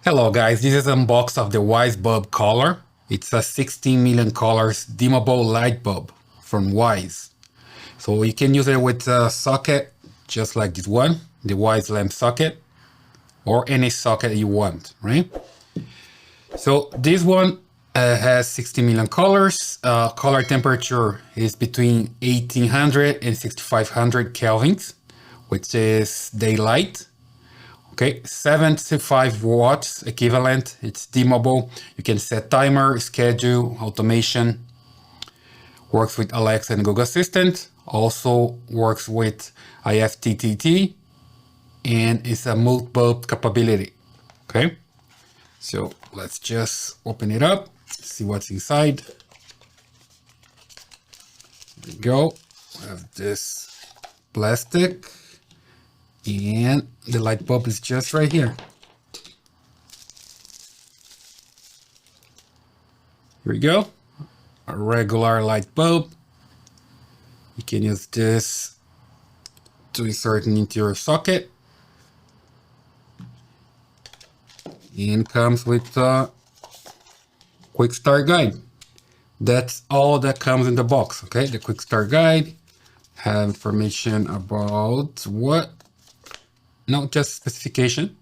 Hello guys, this is an unbox of the Wyze Bulb Color. It's a 16 million colors dimmable light bulb from Wyze. So you can use it with a socket just like this one, the Wyze lamp socket, or any socket you want, right? So this one has 16 million colors. Color temperature is between 1800 and 6500 kelvins, which is daylight. Okay, 75 watts equivalent. It's dimmable. You can set timer, schedule, automation. Works with Alexa and Google Assistant. Also works with IFTTT, and it's a multi-bulb capability. Okay, so let's just open it up, see what's inside. There we go. We have this plastic. And the light bulb is just right here. Here we go. A regular light bulb. You can use this to insert into your socket. And comes with a quick start guide. That's all that comes in the box, okay? The quick start guide have information about what? No, just specification.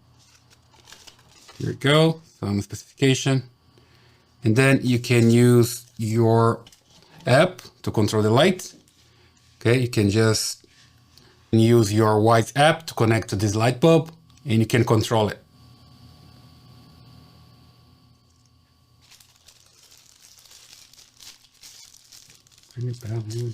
Here we go, some specification. And then you can use your app to control the light. Okay, you can just use your Wyze app to connect to this light bulb and you can control it. Bring it down,